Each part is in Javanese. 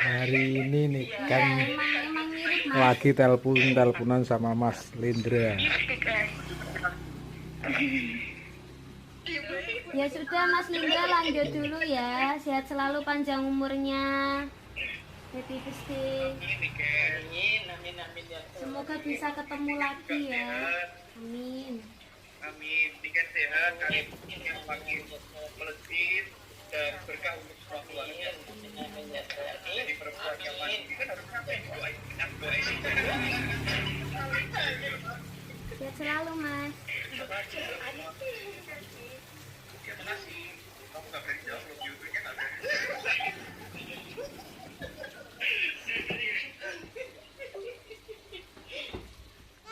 Hari ini nih kan lagi teleponan sama Mas Lindra. Ya sudah Mas Lindra, lanjut dulu ya. Sehat selalu, panjang umurnya. Happy birthday. Semoga bisa ketemu lagi ya. Amin. Amin. Dikasih sehat, kalian yang makin melesir dan berkah untuk semua keluarga. Jadi perempuan yang mandiri kan harus sampai doain. Sehat selalu Mas. Terima kasih. Kamu nggak berani jawab belum YouTube-nya nggak berani.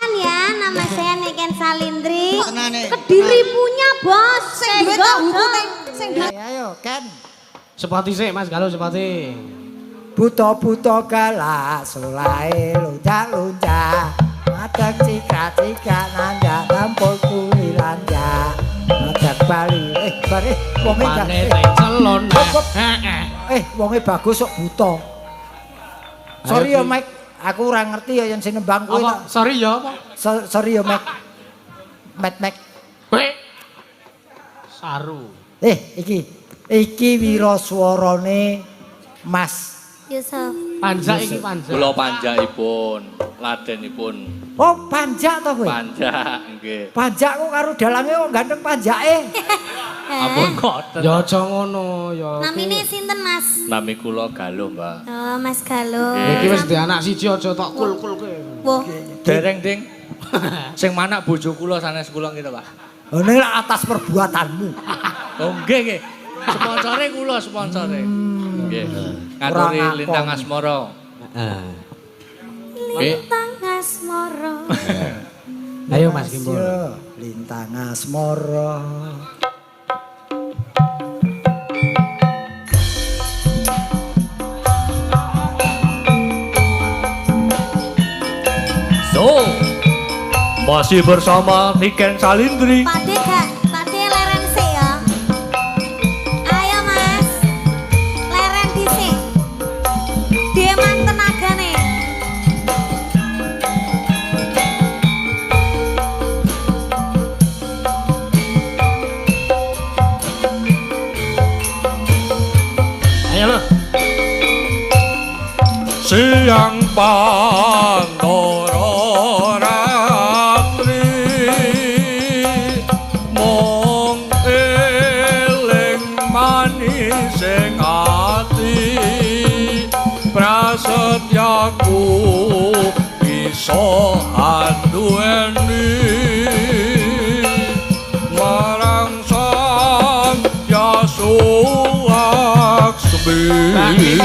Kan ya, nama saya Neken Salindri. Kediri punya bos. Ayo Ken. Sepati sih Mas, kalau sepati. Buto-buto galak sulai lunjak-lunjak. Madak cika-cika nanjak tampul kuwi lanjak. Madak bali bare wonge gak. Celon. Wonge bagus kok buta. Sorry ya Mike, aku ora ngerti ya yen sing nembang kuwi. Sorry ya apa? Sorry ya Mike. Mek. Saru. Iki wiraswarane Mas Yusuf. Panja iki panja. Kula panjakipun, ladenipun. Oh, panjak to kowe? Panjak nggih. Panjak kok karo dalange kok ganteng panjake. Ampun ngoten. Ya aja ngono ya. Namine sinten Mas? Nami kula Galuh, Mbak. Oh, Mas Galuh. Iki wis di anak siji aja tok kul-kul kowe. Woh. Dereng, Ding. Sing manak bojo kula sanes kula gitu, Pak. Oh, ini atas perbuatanmu. Oh, nggih. Sponsore kula, sponsore. Nggih. Ngaturi Lintang Asmara. Lintang Asmara. Ayo Mas Kimpul. Lintang Asmara. So, masih bersama Niken Salindri. Pade leren sik ya. Ayo Mas. Leren dhisik. Deman tenagane. Ayo lo. Siang Pandoro Ratri mong eling manis sing ati prasetyaku iso anduweni marang sang Yasuak Semi.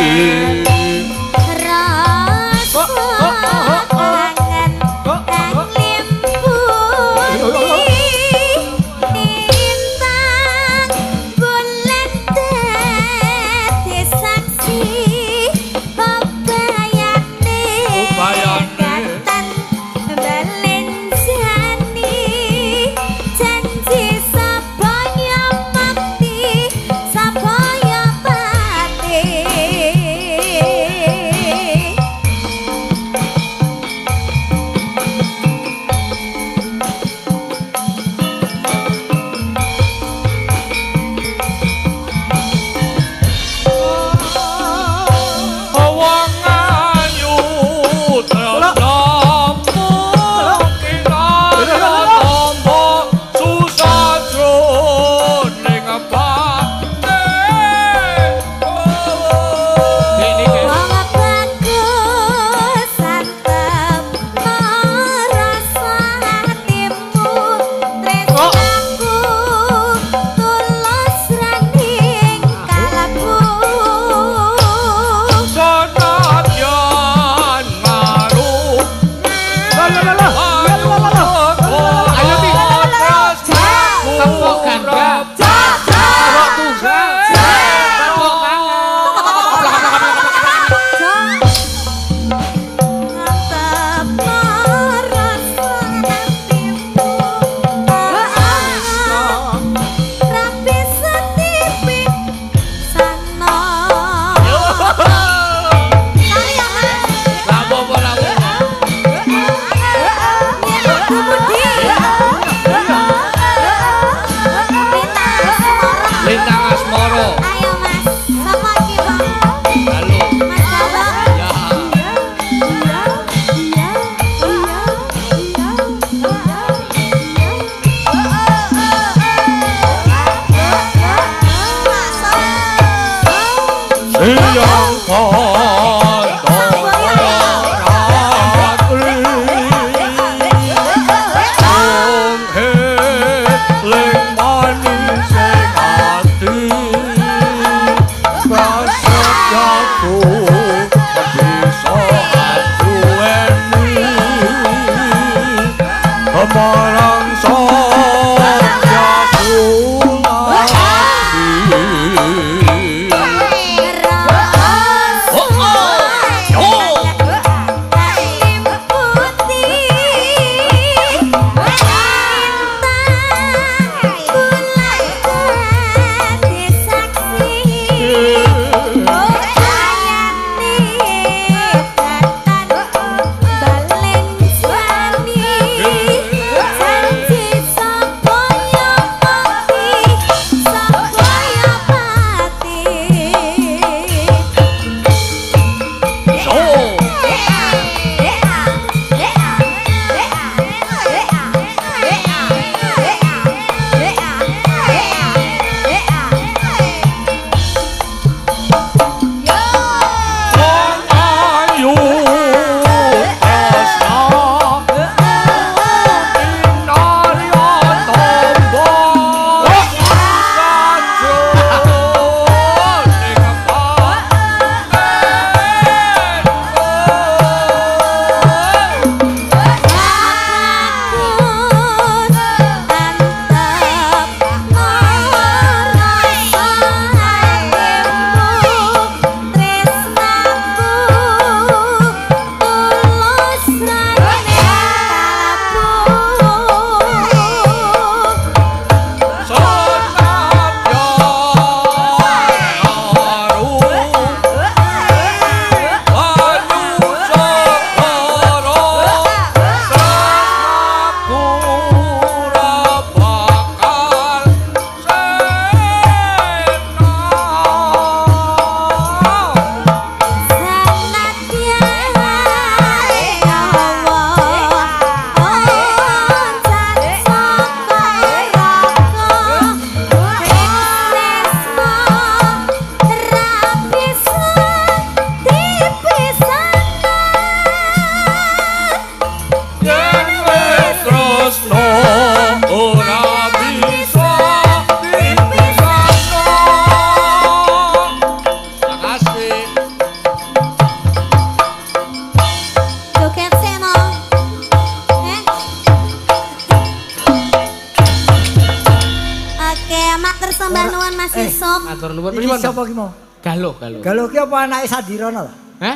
Matur nuwun pripun? Sapa ki mau? Galuh. Galuh ki apa anake Sandirana lho? Heh?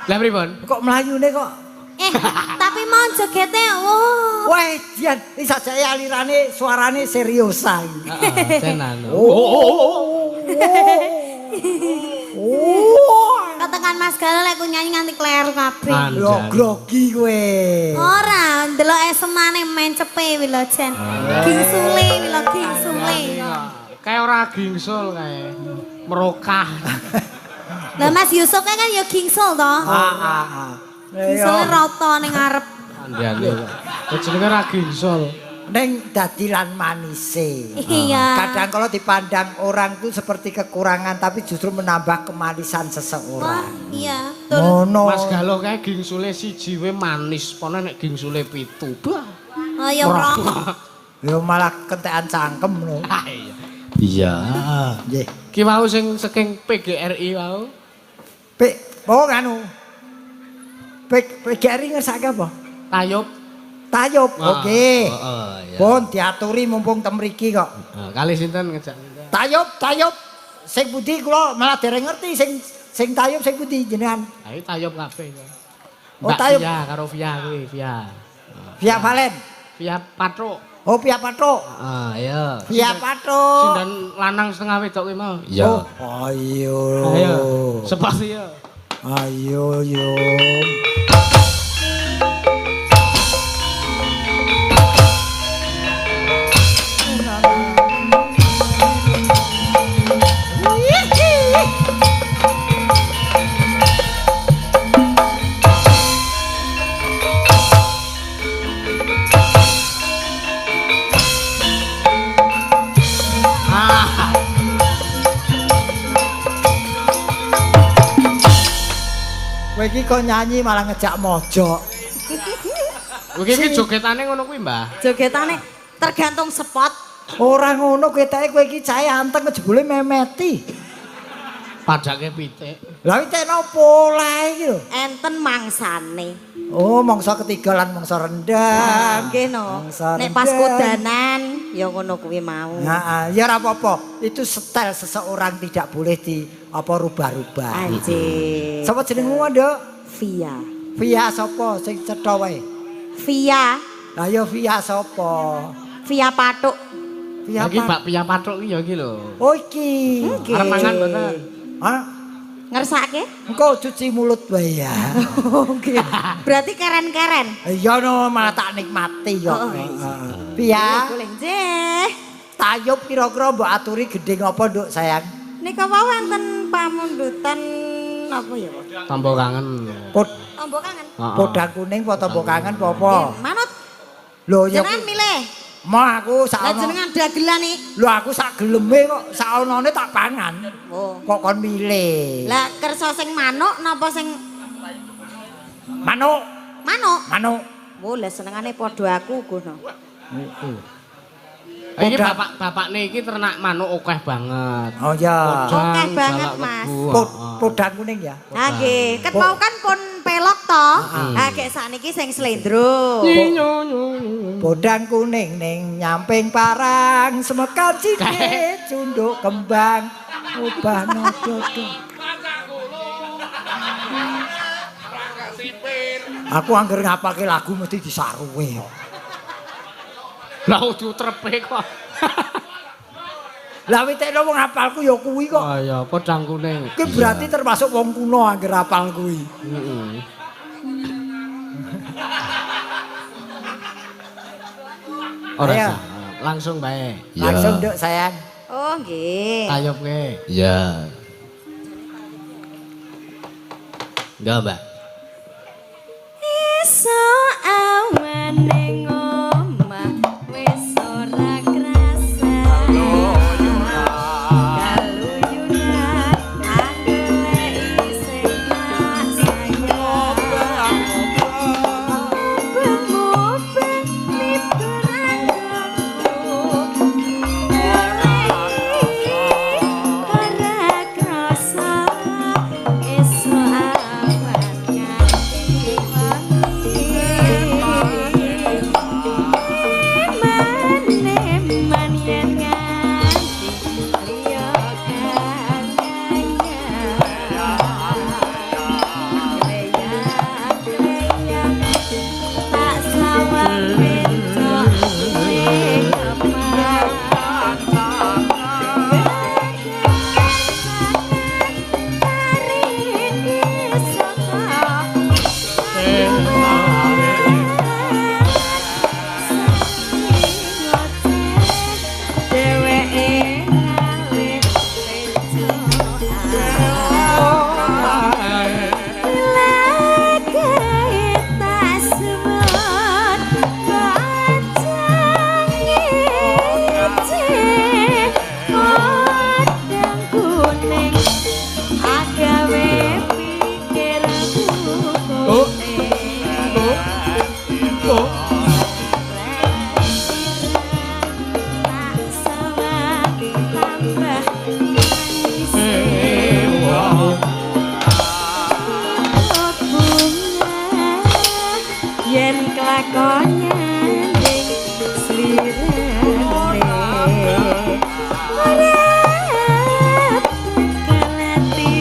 Lah pripun? Kok mlayune kok Tapi mau jogete oh. Wah, Dian, iki sajake alirane suarane seriosa iki. Heeh, tenan. Katakan Mas Galuh lek ku nyanyi nganti kleru kabeh. Yo grogi kowe. Ora, ndelok esemane main cepe wi lho Jen. Gingsule wi lho gingsule. Kayak ora gingsul kae. Merokah. Lah Mas Yusuf kan ya gingsul to? Gingsule rata ning ngarep. Andane. Jenenge ra gingsul. Neng dadi lan manise. Iya. Kadang kalau dipandang orang itu seperti kekurangan tapi justru menambah kemanisan seseorang. Iya, Ngono. Mas Galuh kae gingsule siji we manis, pone nek gingsule 7. Bah. Oh ya ora. Yo malah kentekan cangkem lho. Iya. Nggih. Ki wau sing saking PGRI wau. Oh nganu. PGRI ngersake apa? Tayub. Tayub. Oke. Heeh, ya. Pun diaturi mumpung tem mriki kok. Kali sinten ngejak sinten? Tayub. Sing pundi kula malah dereng ngerti sing Tayub sing pundi jenengan. Ayo Tayub kabeh. Oh, Tayub. Via karo Via kuwi, Via. Via Valen. Via Patruk. Oh, Via Patruk. Iya. Via Patruk. Sindan lanang setengah wedok kuwi mau. Iya. Oh, ayo. Ayo. Sepasi ya. Ayo, yo. Kowe iki kok nyanyi malah ngejak mojok. Kowe iki jogetane ngono kuwi, Mbah. Jogetane tergantung spot. Ora ngono ketake kowe iki cahe anteng jebule memeti. Padake pitik. Lah pitik nopo lae iki lho? Enten mangsane. Oh, mangsa ketiga lan mangsa rendang. Nggih no. Mangsa Nek pas rendang. kodanan ya ngono kuwi mau. Heeh, ya ora apa-apa. Itu setel seseorang tidak boleh di apa rubah-rubah. Anjir. Sapa jenengmu, Nduk? Via. Via sapa sing cetha wae? Via. Lah ya Via sapa? Via Patuk. Via Iki bakpia pathuk iki ya iki lho. Oh iki. Nggih. Arep mangan mboten? Hah? Ngersake? Engko cuci mulut wae ya. Oke. Berarti keren-keren. Iya no, malah tak nikmati kok. Oh, Heeh. Via, Boleh nggih. tayub kira-kira mbok aturi gedhe ngapa, Nduk, sayang? Nika wau wonten pamundutan apa ya, Pak? Tambah kangen. Tombo kangen. Heeh. Podang kuning apa tombo kangen apa apa? Nggih, manut. Lho ya Jenengan milih. Mah aku sak Lah ono. jenengan dagelan iki. Lho aku sak geleme kok sak onone tak pangan. Oh. Kok kon milih? Lah kersa sing manuk napa sing Manuk, manuk? manuk. Oh, lah senengane padha aku ngono. Iki bapakne iki ternak manuk akeh banget. Oh ya. Akeh banget, Mas. Podang kuning ya. Ha nggih, ket mau kan pun pelok to. Ha gek sakniki sing slendro. Podang kuning ning nyamping parang semekan cilik cunduk kembang ubahno dodo. Aku angger ngapake lagu mesti disaruwe. Lah udu trepe kok. Lah witekno wong hafalku ya kuwi kok. Oh ya, podang kuning. Kuwi berarti termasuk wong kuno angger hafal kuwi. Heeh. Ora Ayo. sah. Langsung bae. Langsung Nduk sayang. Oh nggih. Tayubke. Ya. Enggak, Mbak. Esuk awan ning omah wis ora krasa. Kaluyunan anggele isih tak sayang. Bemobeng liburanku. Ora krasa esuk awan nganti man yen nganti liya kaya tak sawang bentok ning yen kelakonnya ning slirane ora kalati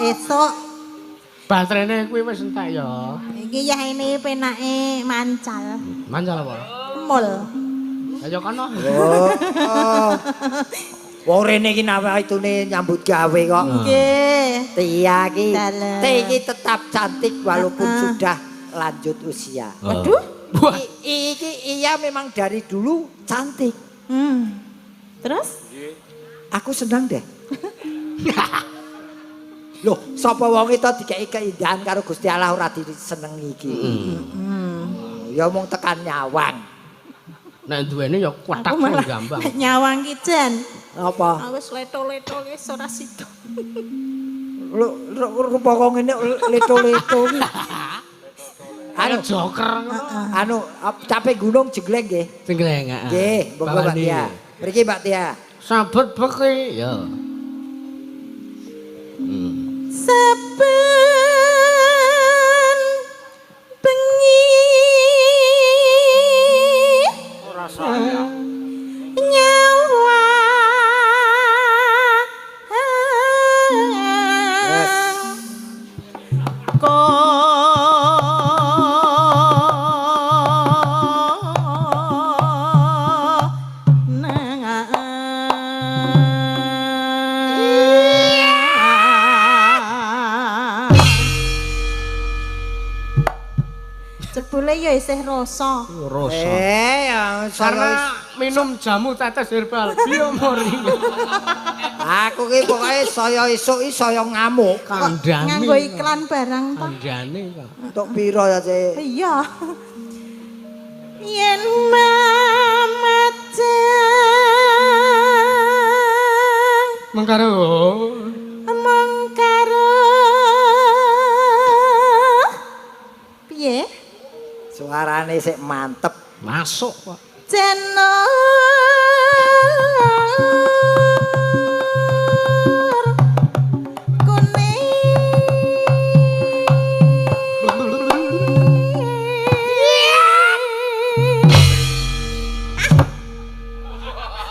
esok Baterene kuwi wis entek ya. iki yahene penake mancal. Mancal apa? Mul. Ayo kono. Oh. Wong rene iki nawakitune nyambut gawe kok. Nggih. Tia iki. Dalam. Tia iki tetap cantik walaupun sudah lanjut usia. Waduh. Iki iya memang dari dulu cantik. Terus? Aku senang deh. Loh, sapa wong itu dikei keindahan karo Gusti Allah ora disenengi iki. Ya mung tekan nyawang. Nek duwene ya kuatak gampang. Nyawang ki jan. Apa? Wis leto-leto wis ora sida. Rupa kok ngene leto-leto iki. Anu joker Anu capek gunung jegleng nggih. Jengleng, heeh. Nggih, monggo Mbak Tia. Mriki Mbak Tia. Sabet beki ya. Saben bengi Ora sayang. nyawa Jebule ya isih rasa. Rasa. Ya Karena minum jamu tetes herbal biomori. aku ki pokoke saya esuk iki saya ngamuk. Kandhane. Nganggo iklan barang ta. Kandhane kok. Untuk piro ya, Cik? Iya. Yen mamajang Mengkaro. mengkaro piye? Suarane sik mantep. Masuk kok. Jenor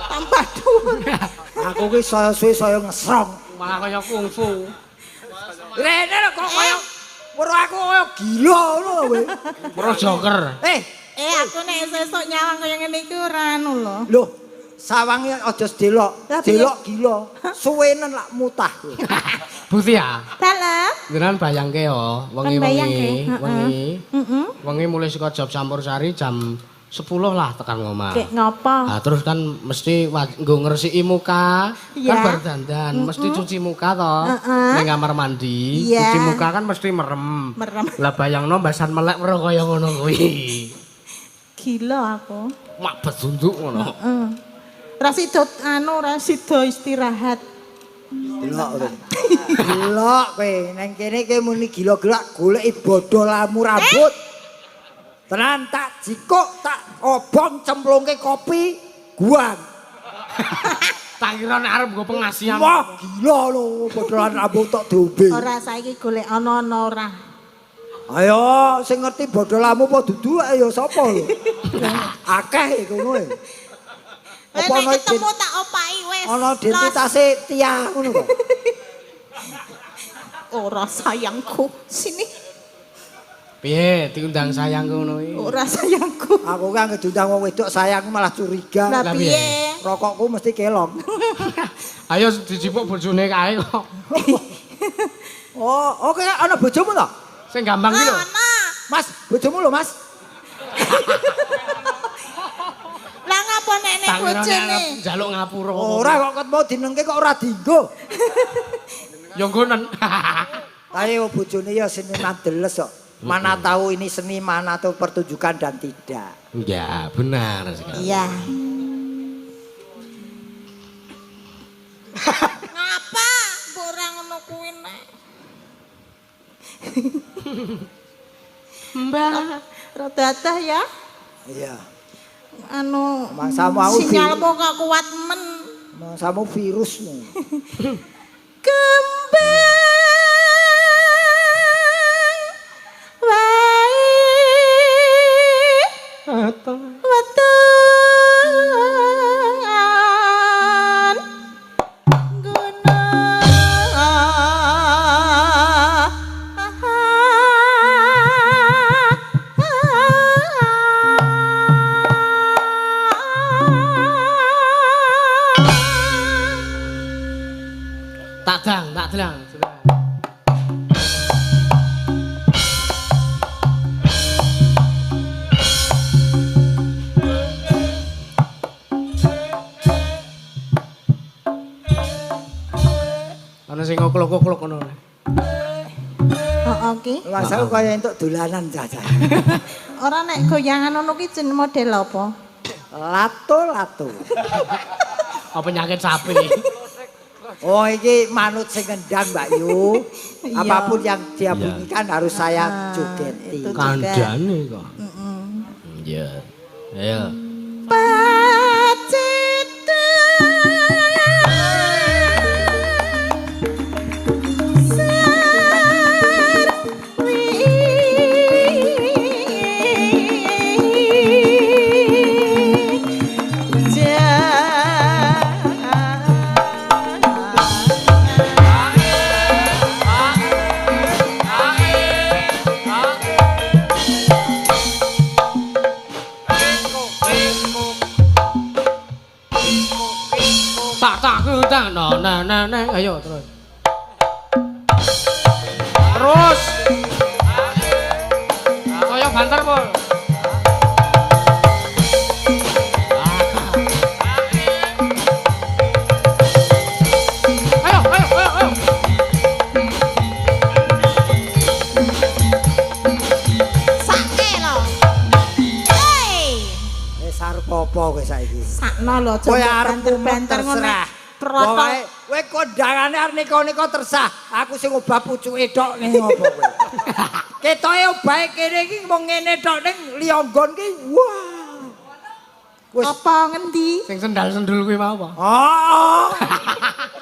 tambah dhuwur. Aku ki saya suwe saya ngesrong. Malah kaya kungfu. Rene lho kok kaya weruh aku kaya gila ngono kowe. Pro joker. Aku nek sesuk nyawang kaya ngene iki ora anu lho. Lho, sawange aja sedelok. Lah, piye? Delok gila. Suwenen lak mutah kowe. Bukti ya. Dalam. Jenengan bayangke ya, bayangke, wengi mulai saka job Campursari jam 10 lah tekan ngomah. Kek ngopo? Nah, terus kan mesti nggo ngresiki muka, Iya. kan bar dandan, mesti cuci muka toh. Ning kamar mandi, Iya. cuci muka kan mesti merem. Merem. Lah bayangno mbasan melek weruh kaya ngono kuwi. Gila aku. Mak bedunduk ngono. Ora sida anu, ora sida istirahat. Delok kowe. Delok kowe nang kene kowe muni gila-gila goleki bodolamu rambut. Tenan tak jikuk tak obong cemplungke kopi guang. Tak kira nek arep nggo pengasihan. Wah, gila lho bodolan rambut tok diombe. Ora saiki golek ana-ana ora. Ayo sing ngerti bodolamu apa dudu ayo sapa lho. Akeh ngono e. Apa Nek ketemu tak opaki wis. ana identitase Tia ngono kok. Ora sayangku. Sini. Piye diundang sayang ngono iki? Ora sayangku. Aku kan ngedundang wong wedok sayang malah curiga. Lah Lah, piye? Rokokku mesti kelong. Ayo dijipuk bojone kae kok. Oh, oke ana bojomu to? Sing gampang iki lho. Mas, bojomu lho, Mas. Lah ngapa nek nek Tak kira nek bojone? arep njaluk ngapura. Ora kok ketemu dinengke kok ora dienggo. Ya nggonen. Ayo bojone ya seniman deles kok. Mana tahu ini seni, mana tahu pertunjukan dan tidak. Ya, benar sekali. Iya. Ngapa ora ngono kuwi nek? Mbak, Rada ya. Iya. Anu Mangsamu aku sinyalmu kok kuat men. Mangsamu virusmu. Kembang wae wetongan gunung delang. Ana sing ngoklok-ngoklok ngono. Heeh ki. Masal kaya entuk dolanan caca. Ora nek goyangan ngono ki jeneng model apa? Lato-lato. Apa penyakit sapi? Oh iki manut sing ngendang Mbak Yu. Iya. Apapun yang dia bunyikan harus saya jogeti. itu. Kandhane kok. Iya. Ayo. Pacita Tak nah, ayo terus. Terus. Kaya banter, Pol. Ayo. sake lho. Hei, Wis arep apa kowe saiki? sakno lho Kowe arep banter-banter ngono. terserah. Protol. Kowe kondangane arep nika tersah. Aku sing obah pucuke tok ning ngopo kowe. Ketoke obahe kene iki mung ngene tok ning Lionggon ki. Wah. Wis Apa ngendi? Sing sendal-sendul kuwi mau apa? oh.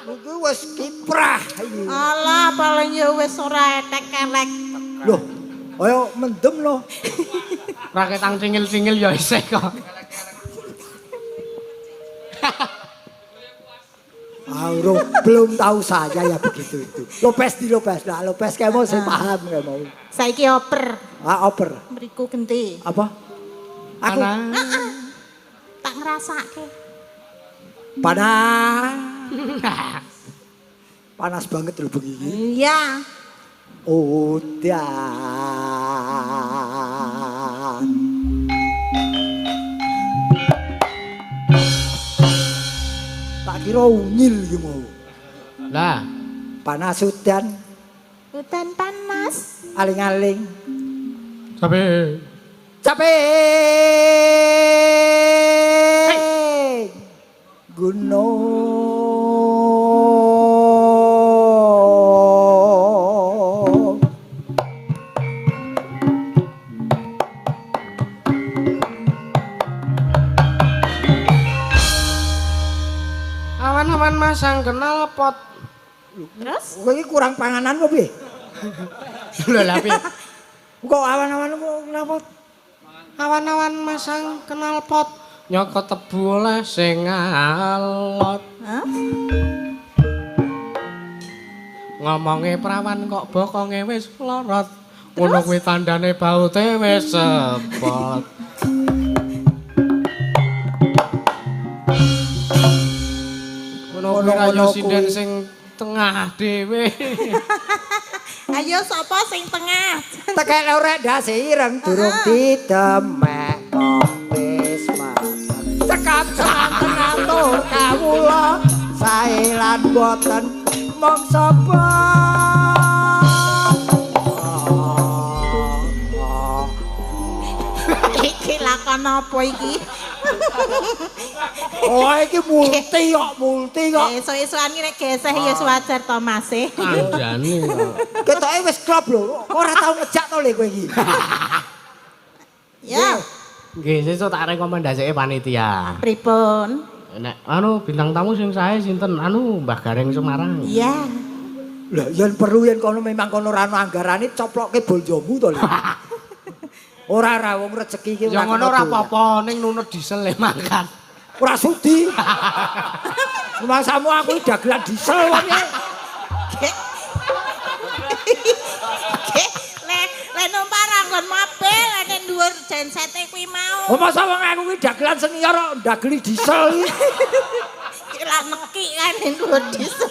Kuwi wis kiprah iki. Alah paling ya wis ora etek-elek. Loh, ayo mendem loh. Raketang cingil-cingil ya isih kok. Belum tahu saya ya begitu itu. Lopes. Nah, Lopes kayak mau saya paham kayak mau. Saiki oper. Oper. Mriku genti. Apa? Aku Tak ngrasake. panas banget loh begini. Iya. Udan. Tak kira unyil gitu mau. Lah, Panas udan, Udan panas. aling-aling. sampe Capek. Gunung. awan-awan masang kenal pot. Terus? Kowe iki kurang panganan kok piye? Lho lah piye? Kok awan-awan kok kenapa? Awan-awan masang kenal pot. Nyokot tebu oleh sing alot. Hah? Ngomonge prawan kok bokonge wis lorot. Ngono kuwi tandane baute wis sepot. Ngono kuwi ayo sinden sing tengah dhewe. Ayo sapa sing tengah? Tekek lorek ndase ireng durung didemek kok wis mateng. Cekap semanten atur kawula sae lan boten mong sapa. Iki lakon apa iki? Oh iki multi kok. Esuk-esukan iki nek geseh ya wajar to Mas. Kandhane kok. Ketoke wis klop lho. Ora tau ngejak to le kowe iki. Ya, Nggih, sesuk tak rekomendasike panitia. pripun? Nek anu bintang tamu sing sae sinten? Anu Mbah Gareng Semarang. Iya. Lah yen perlu yen kono memang kono ora ono anggarane coplokke boljomu to lho. Ora wong rezeki iki Ya ngono ora apa-apa ning nunut diesel e mangkat. Ora sudi. Masamu aku dagelan diesel wae. Le numpak ranggon mobil nek dhuwur jensete kuwi mau. Oh masa wong aku kuwi dagelan senior kok dageli diesel iki. Ki lak neki kan ning dhuwur desa.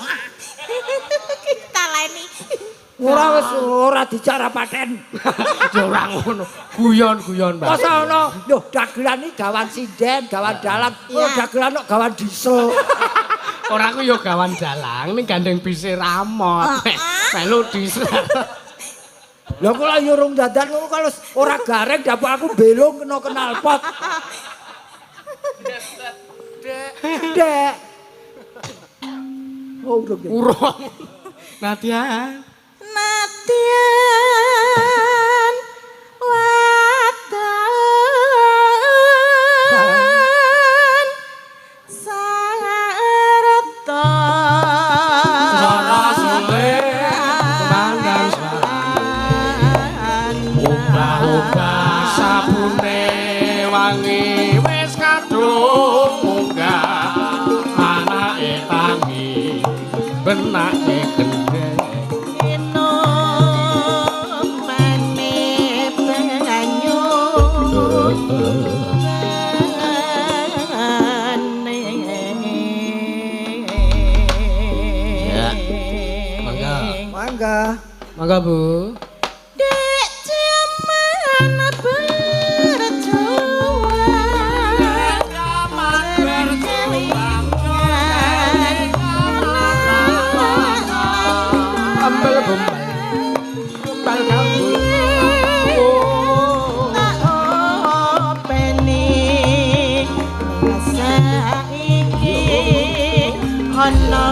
ora dicara paten. Ya ora ngono. Guyon-guyon, Mbak. Masa ana yo dagelan iki gawan sinden, gawan dalang. Oh dagelan kok gawan diesel. Ora aku ya gawan dalang ning gandeng bise ramot. Melu diesel. Lah kok yo urung dadan ngono kalau ora gareng dapuk aku belung kena knalpot. Dek. Oh, Urung. Nadia. Natian watan sarta Sarasule kemandang Umbah-umbah sabune wangi wis kadung munggah anake tangi benake gendeng Mangga Bu. Dek jaman berjuang Ambel bombal. Bombal kamu. Ana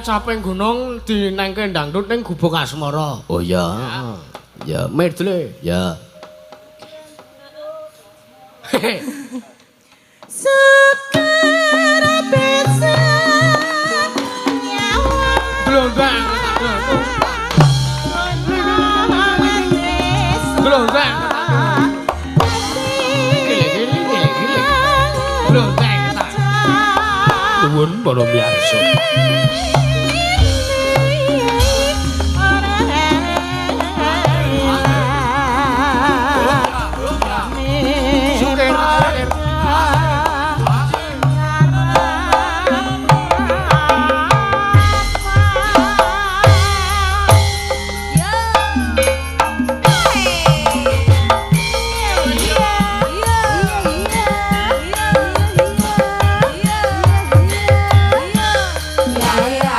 caping gunung dinengke dangdut ning Gubuk Asmara. Oh iya. Ya, Mir dulu. ya. Sekar bisa nyawa Gelombang. Gelombang. Gile. Gelombang. Nuwun para miyarsa. Yeah.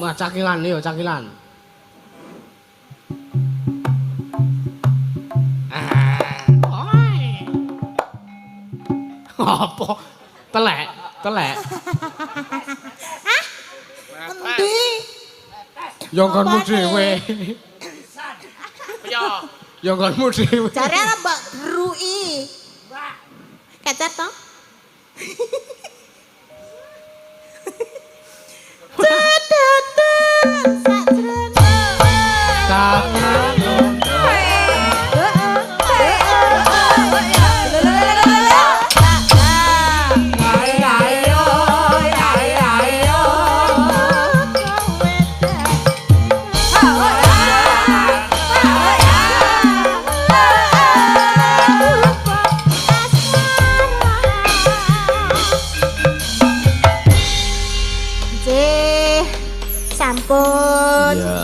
Wah, cakilan yo, cakilan. Apa? Telek, telek. Endi? Yo nggonmu dhewe. Yo. Yo nggonmu dhewe. Jare arep mbok druki. Kecet to? Cedetan sajroning sampun. Ya.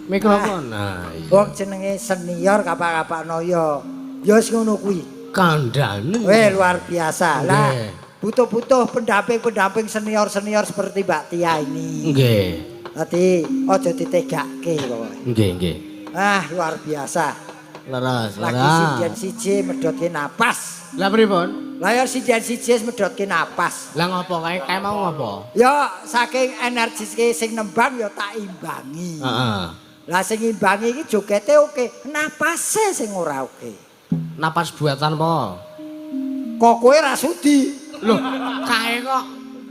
Mikrofon. Nah, iya. Wong jenenge senior kapak-kapakno ya. Ya wis ngono kuwi. Kandhane. Luar biasa. Lah, Nggih. butuh-butuh pendamping-pendamping senior-senior seperti Mbak Tia ini. Nggih. Dadi aja ditegake pokoke. Nggih, nggih. Ah, luar biasa. Leres, Lagi leres. sidian siji medhotke napas. Lah pripun? Lah ya sidian siji wis medhotke napas. Lah ngopo kae mau ngopo? Ya saking energiske sing nembang ya tak imbangi. Heeh. Lah sing imbangi iki jogete oke, napase sing ora oke. Napas buatan apa? Kok kowe ra sudi? Loh, kae kok.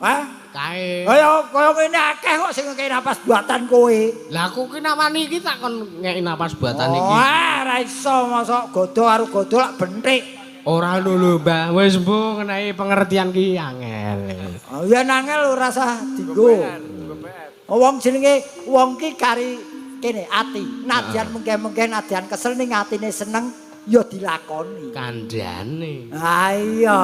Hah? Kae. Kaya ngene akeh kok sing ngekeki napas buatan kowe. Lah aku ki nawani iki tak kon ngeki napas buatan iki. Wah, ra iso mosok godo karo godo lak bentik. Ora lho, Mbah. Wis Bu ngenai pengertian ki angel. Oh ya nangel ora usah dienggo. Wong jenenge wong ki kari kene ati. Nadyan mengke-mengke nadyan kesel ning atine seneng ya dilakoni. Kandhane. Ah iya.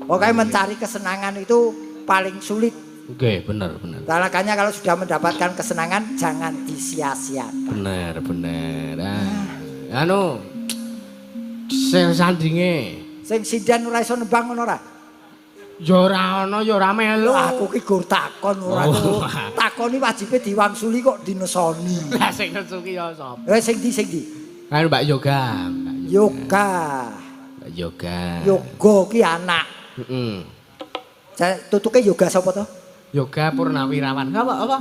Pokoknya mencari kesenangan itu paling sulit. Oke, bener. Makanya kalau sudah mendapatkan kesenangan jangan disia-siakan. Bener. Anu sing sandinge. Sing sindan ora iso nembang ngono ora? Ya ora ana, ya ora melu. Aku ki gur takon ora. Takoni wajibe diwangsuli kok dinesoni. Lah sing nesuki ya sapa? Sing di Kan Mbak Yoga. yoga. Mbak Yoga. Yoga ki anak. Heeh. Tutuke yoga sapa to? Yoga Purnawirawan. Apa?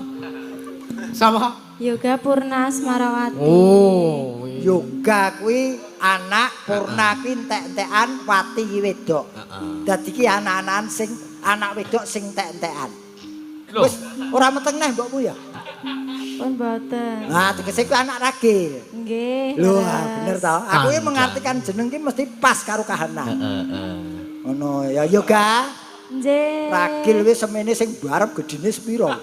Sapa? Yoga Purna Asmarawati. Oh, Yoga kuwi anak, Purna kuwi entek-entekan, Wati ki wedok. Dadi ki anak-anakan sing anak wedok sing entek-entekan. Wis ora meteng neh mbokmu ya. Pun boten. Nah, tegese kuwi anak ragil. Nggih. Lho, leres. bener to. Aku iki mengartikan jeneng ki mesti pas karo kahanan. Heeh. Ngono ya Yoga. Nggih. Ragil wis semene sing barep gedine sepira?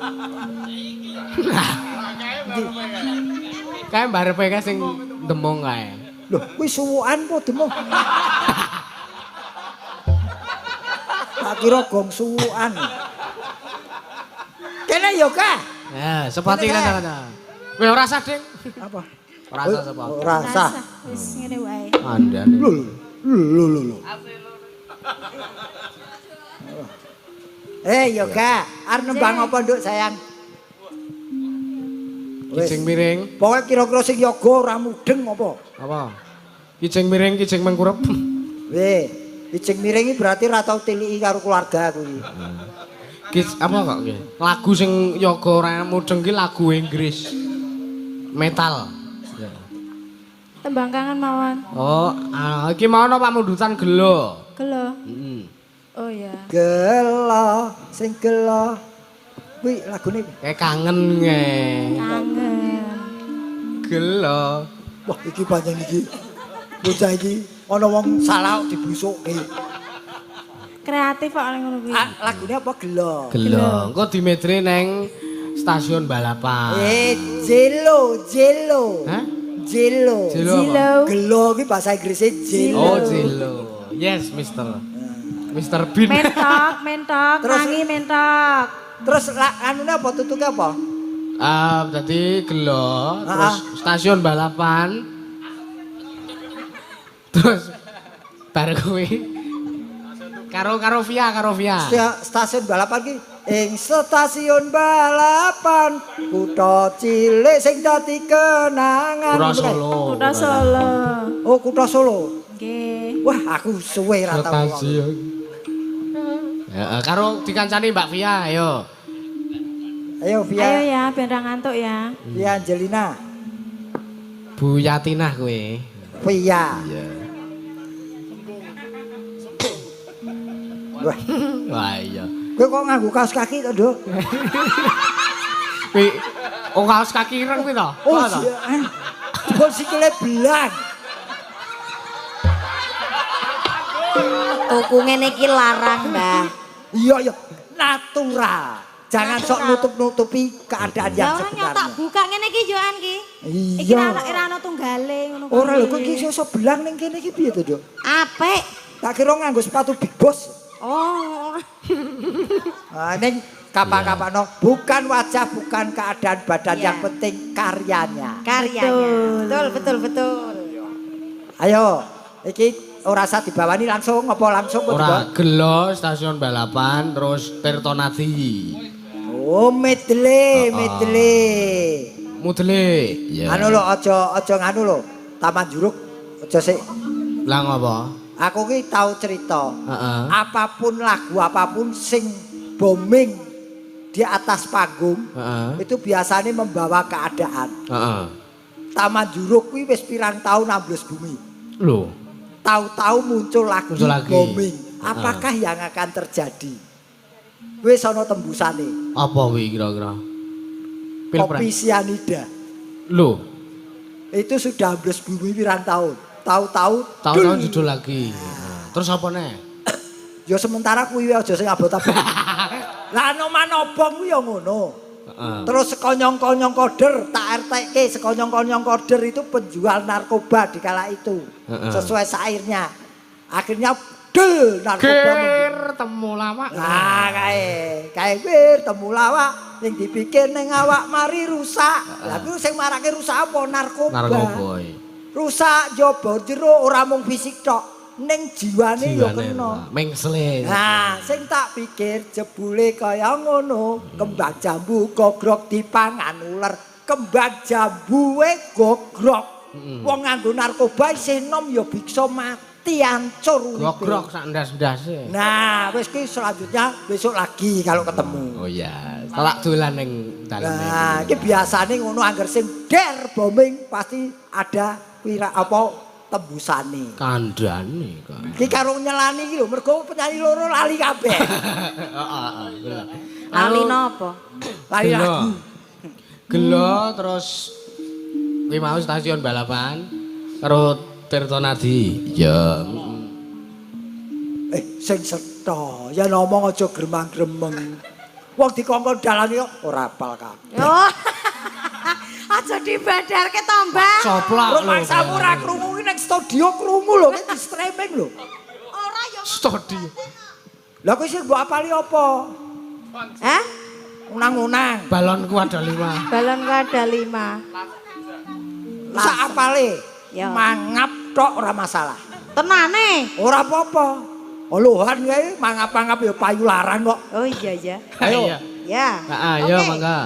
Kae barepe kae sing demung kae. Loh, kuwi suwukan po demung. Tak kira gong suwukan. Kene Yoga. Ya, sepati kan. Kowe ora sah, Ding. Apa? Ora sah sapa? Ora sah. Wis ngene wae. Andane. Lho. Yoga, arep nembang apa nduk sayang? Kijing miring. Pokoke kira-kira sing yoga ora mudeng apa? Apa? Kijing miring, kijing mengkurep. Kijing miring iki berarti ora tau tiliki karo keluarga kuwi. Apa kok ki? Lagu sing yoga ora mudeng ki lagu Inggris. Metal. Tembang kangen mawon. Oh, iki mau apa mundutan gelo. Gelo. Heeh. Oh ya. Gelo, sing gelo. Kuwi lagune Kayak kangen nge. Kangen. Gelo. wah iki pancen iki. Bocah iki ana wong salah dibusukke. Kreatif kok ngono kuwi. Lagune apa gelo? Gelo. Engko dimedre neng stasiun balapan. Jelo. Hah? Jelo. Jelo apa? Zilo. Gelo ki bahasa Inggrisnya jelo. Oh, Jelo. Yes, Mister Bean. Mentok, Terus- nangi mentok. Terus anune apa tutuke apa? Jadi gelo, terus stasiun balapan. Terus bar kuwi karo Via. Stasiun balapan ki ing stasiun balapan kutha cilik sing dadi kenangan. Kutha Solo. Kutha Solo. Oh, kutha Solo. Nggih. Wah, aku suwe ra tau. Stasiun. Ya, karo dikancani Mbak Via, ayo. Ayo Ayo Via, ya, ben ra ngantuk ya. Via Angelina, Bu Yatinah kowe. Via. Iya. Wah, Wah iya. kowe kok nganggo kaos kaki to, Nduk? Kuwi kaos kaki ireng kuwi to? Oh, Apa to? sian. Jebol sikile belang. Tuku ngene iki larang, Mbah. Iya, natural. Jangan sok nutup-nutupi keadaan yang Lah nyok tak sebenarnya. buka ngene iki Joan ki. Iki Iya. ra ono tunggale ngono. Ora lho, kok iki iso belang ning kene iki piye to, Nduk? Apik. Tak kira nganggo sepatu Big Boss. Oh. Ah, ning kapak-kapakno bukan wajah, bukan keadaan badan, Iya. yang penting karyanya. Karyanya. Betul. Ayo, iki ora usah dibawani langsung apa langsung kok Ora dibawa? gelo stasiun balapan terus Tirtonadi. Oh, medley. Mudle. Ya. Anu lho, aja nganu lho. Taman Juruk aja sik. Lah ngopo? Aku ki tau cerita. Heeh. Apapun lagu apapun sing booming di atas panggung Heeh. itu biasanya membawa keadaan. Heeh. Taman Juruk kuwi wis pirang tahun ambles bumi. Lho. Tahu-tahu muncul lagi booming. Apakah yang akan terjadi? Wis ana tembusane. Apa kuwi kira-kira? Kopi sianida. Lho, Itu sudah ambles bumi pirang tahun. Tahu-tahu tahun-tahun judul lagi. Terus apa nih? ya sementara kuwi aja sing abot-abot. Lah noman-obong kuwi ya ngono. Heeh. Terus sekonyong-konyong koder, tak RTK sekonyong-konyong koder itu penjual narkoba di kala itu. Sesuai syairnya. Akhirnya del narkoba. Kir temu lama. Nah, kae wir temu lawak yang dipikir ning awak mari rusak. Lah kuwi sing marake rusak apa? Narkoba. Narkoba. Rusak jaba jero ora mung fisik tok. Ning jiwane ya kena. Mengsle. Nah, sing tak pikir jebule kaya ngono, kembang jambu gogrok dipangan uler, kembang jambuwe gogrok. Wong nganggo narkoba isih nom ya biksa mati ancur uripe. Gogrok sak ndas-ndase. Nah, wis ki selanjutnya besok lagi kalau ketemu. Oh iya, telak dolan ning dalem. Nah, iki biasane ngono angger sing der bombing pasti ada apa tembusane. Kandhane kan. Iki karo nyelani iki lho, mergo penyanyi loro lali kabeh. Heeh. Lali napa? Lali lagu. Gelo terus kuwi mau stasiun balapan karo Tirtonadi. Ya. Sing setha, ya ngomong aja gremang-gremeng. Wong dikongkon dalan kok ora apal kabeh. Oh. Aja dibadarke to, Mbak. Coplak lho. Rumangsamu ora krungu ning studio krungu lho, nek di streaming lho. Ora ya. Studio. Lah kowe sing mbok apali apa? Hah? Unang-unang. Balonku ada 5. Balonku ada 5. Sak apale? Ya. Mangap tok ora masalah. Tenane. Ora apa-apa. Olohan kae mangap-mangap ya payu larang kok. Oh iya. Ayo. Ya. Heeh, ayo Oke. mangga.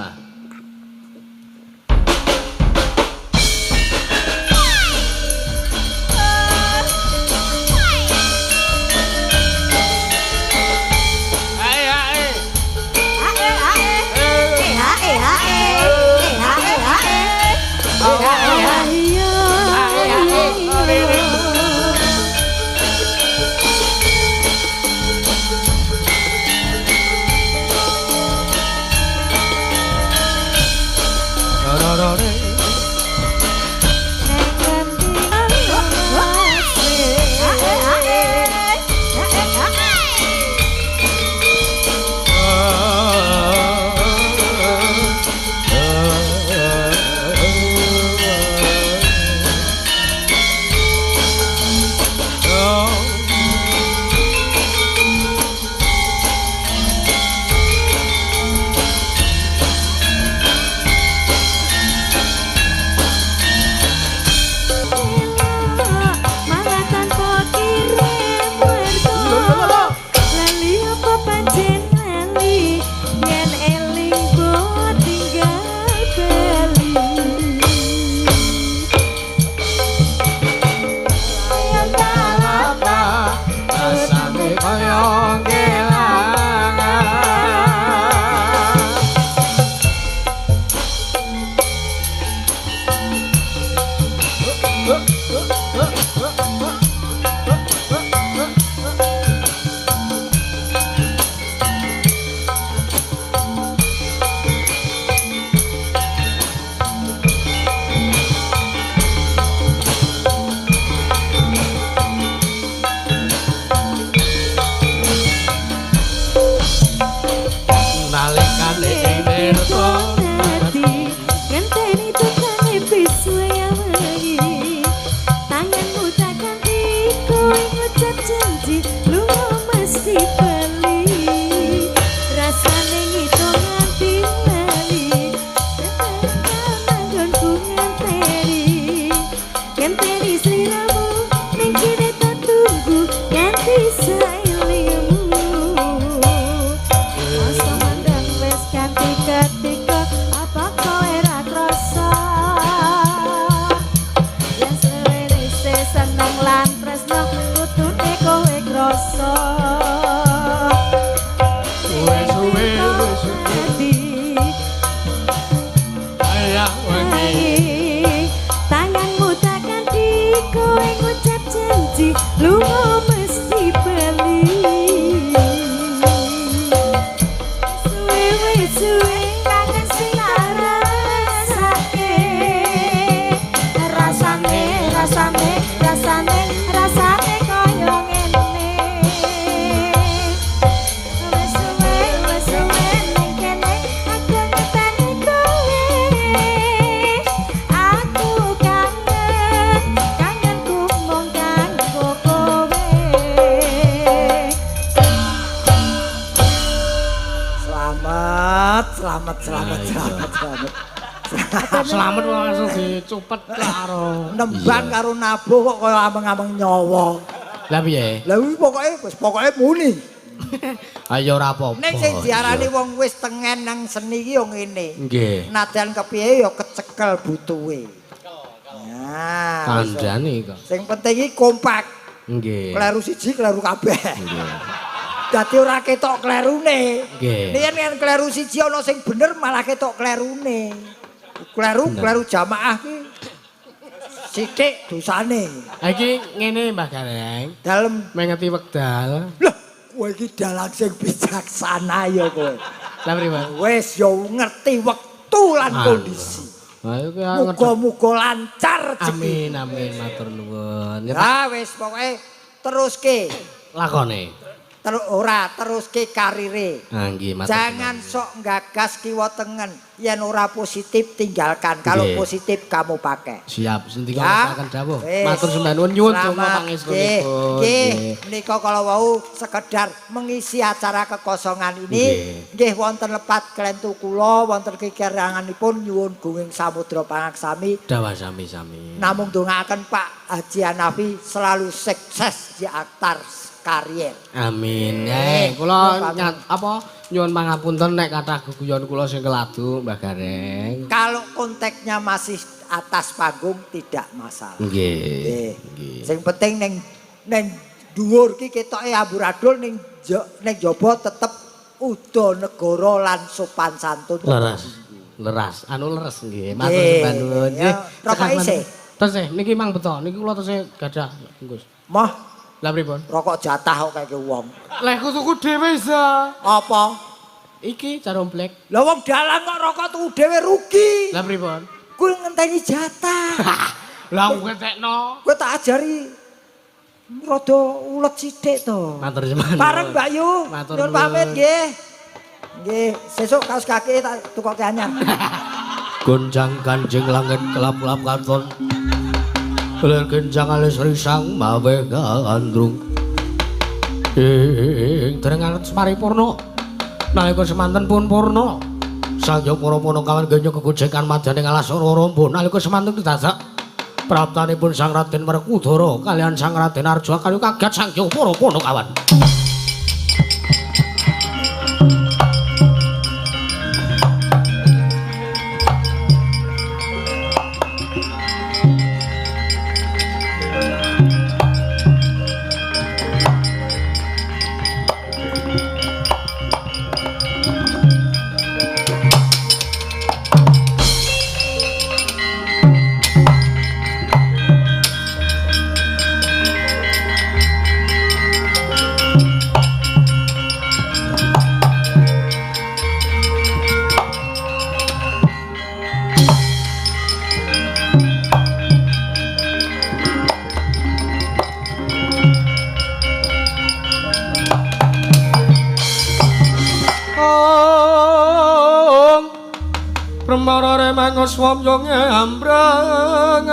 Selamat. Selamat langsung dicupet karo Nembang karo nabuh kok kaya ameng-ameng nyawa. Lah piye? Lah kuwi pokoke muni. Ayo ora apa-apa. Nek sing diarani wong wis tengen nang seni iki yo ngene. Nggih. Nadyan kepiye yo kecekel butuhe. Nah, Kandhane kok. sing penting iki kompak. Nggih. Kleru siji, kleru kabeh. Dadi ora ketok klerune. Nggih. Yen kleru siji ana sing bener malah ketok klerune. Kleru jamaah ki sithik dosane. Ha iki ngene Mbah Gareng. Dalem Mengeti wekdal. Lah, kowe iki dalang sing bijaksana ya kowe. Lah pripun? Wis yo ngerti wektu lan kondisi. Ayo Muga-muga lancar rezeki. Amin matur nuwun. Ya wis pokoke teruske. Lakone. Teruske karire. Ah nggih matur. Jangan sok gagas kiwa tengen. Yen ora positif tinggalkan. Kalau Nggih. positif kamu pakai. Siap, sendika Ya, akan dawuh. wis. Matur sembah nuwun nyuwun donga Selamat. pangestunipun. Nggih, menika kalau wau sekedar mengisi acara kekosongan ini, nggih wonten lepat klentu kula, wonten kekiranganipun nyuwun gunging samudra pangaksami. Dawa sami-sami. Namung dongaaken Pak Haji Hanafi selalu sukses di aktar karier. Amin. Kula nyuwun pangapunten nek kathah guyon kula sing keladu Mbah Gareng. Kalau konteksnya masih atas panggung tidak masalah. Nggih. Sing penting ning dhuwur ki ketoke amburadul ning jaba tetep uda negara lan sopan santun. Leras. Anu leres nggih. Matur sembah nuwun. Nggih. Rokok isih. Tesih niki mang beto. Niki kula tesih gadah, Gus. Mah Lah pripun? rokok jatah kok kaya wong. Leh ku tuku dhewe isa. Apa? Iki caromplek. Lah wong dalang kok rokok tuku dhewe rugi. Lah pripun? Kuwi ngenteni jatah. Lah ngetekno. Kowe tak ajari rada ulet sithik to. Matur sembah. Bareng Mbak Yu. Matur Nyuwun nuwun. pamit nggih. Nggih, sesuk kaos kaki tak tukoke anyar. Gonjang kanjeng langit kelap-kelap katon. Ler genjang alis risang mawe gandrung. Ing derengan paripurna. Nalika semanten pun purna. Sanjang para punakawan genya kegojekan madyaning alas Raramba nalika semanten dadak praptanipun Sang Raden Werkudara kaliyan Sang Raden Arjuna kayu kaget sanjang para punakawan. Marare mangos wamyonge ambrang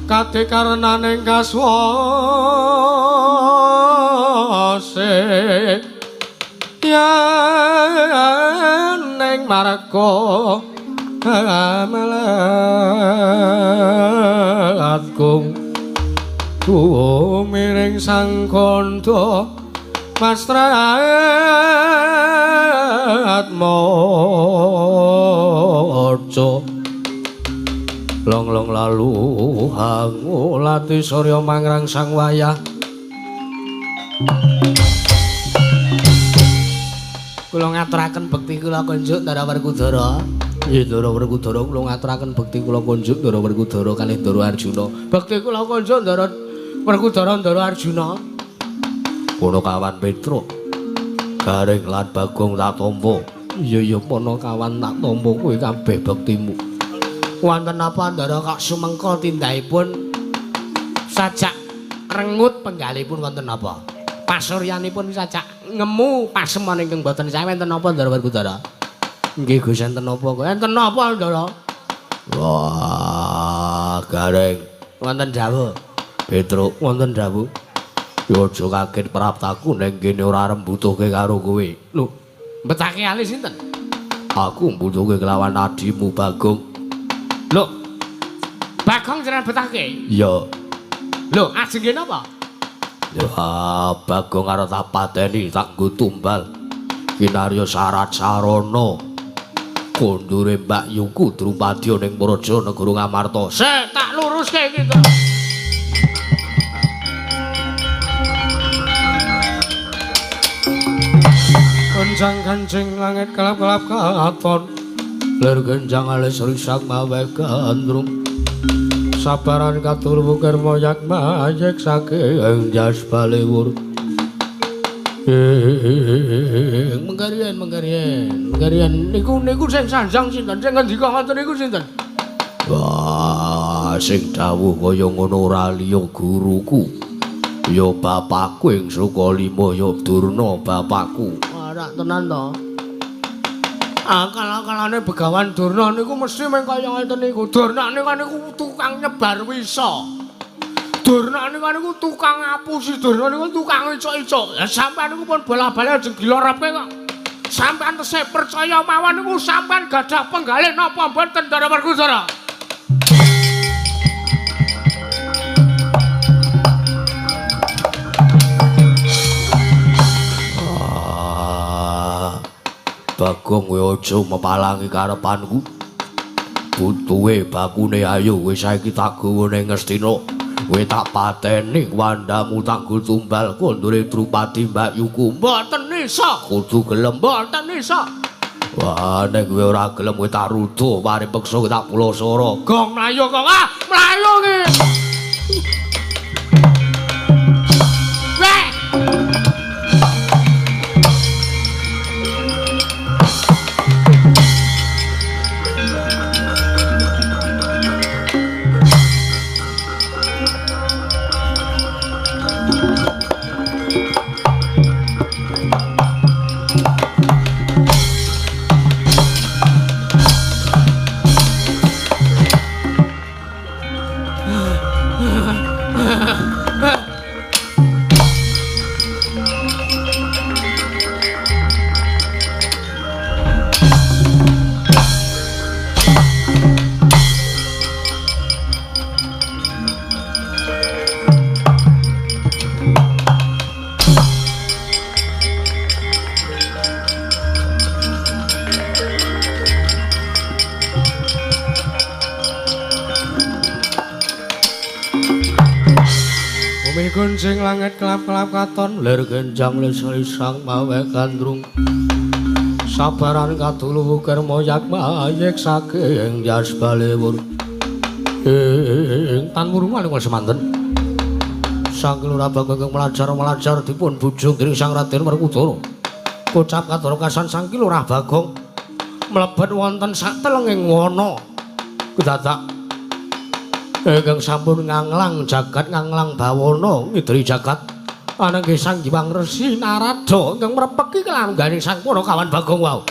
kate karenaning kaswase yen ning marga amalatku miring sang kandha mastrat maca long-long lalu hangulati surya mangrang sang wayah kula ngaturaken bekti kula kunjuk Ndara Werkudara. Nggih Ndara Werkudara kula ngaturaken bekti kula kunjuk Ndara Werkudara kalih Ndara Arjuna. Bekti kula kunjuk Ndara Werkudara Ndara Arjuna. Punakawan Petruk. Gareng lan Bagong tak tampa. Iya punakawan tak tampa kowe kabeh bektimu. Wonten apa Ndara kok sumengka tindakipun sajak rengut penggalipun wonten apa? Pasuryanipun sajak ngemu pasemon ingkang boten sae wonten apa Ndara Werkudara? Nggih Gus enten apa kok? Enten apa Ndara? Wah, Gareng. Wonten dawuh. Petruk wonten dawuh. Ya aja kaget praptaku ning kene ora rembutuhke karo kowe. Lho, mbetake ali sinten? Aku mbutuhke kelawan adimu Bagong. Lho. Bagong jenengan betake? Iya. Lho, ajenge napa? Ya Bagong arep tak pateni tak nggo tumbal. Kinarya syarat sarana. Kondure Mbak Yuku Drupadya ning Praja Negara Ngamarta. Sik tak luruske iki to. Kenjang kancing langit kelap-kelap katon lir genjang alis risak mawe gandrung sabaran katul bukir moyak mayek saking jas balewur menggarian niku sing sanjang sinten sing ngendika ngoten niku sinten wah sing dawuh kaya ngono ora liya guruku ya bapakku ing Sukalima ya Durna bapakku ora tenan to. Akal-akalane Begawan Durna niku mesti meng kaya ngeten niku. Durna niku tukang nyebar wisa. Durna niku tukang ngapusi, Durna niku tukang icok-icok. Ya sampean niku pun bola-bali aja gila repe kok. Sampean tesih percaya mawon niku sampean gadah penggalih napa mboten Ndara Werkudara? Bagong kowe aja mepalangi karepanku. Butuhe bakune ayo wis saiki tak gawa ning Ngastina. Kowe tak pateni wandamu tak go tumbal kondure Drupadi Mbak Yuku. Mboten isa, kudu gelem mboten isa. Wah, nek kowe ora gelem kowe tak rudo mari peksa tak pulasara. Gong mlayu kok. Ah, mlayu ki. Kuncing langit kelap-kelap katon lir genjang lisang mawe gandrung sabaran katulu wukir moyak mayek saking jas balewur tan murung maling semanten sang kelura Bagong melajar dipun bujung dening Sang Raden Werkudara kocap katara kasan sang kelura Bagong mlebet wonten satelenging wana kedadak ingkang sampun nganglang jagat nganglang bawana ngidri jagat ananging Sang Hyang Resi Narada ingkang mrepeki kelangganing sang Panakawan Bagong wau.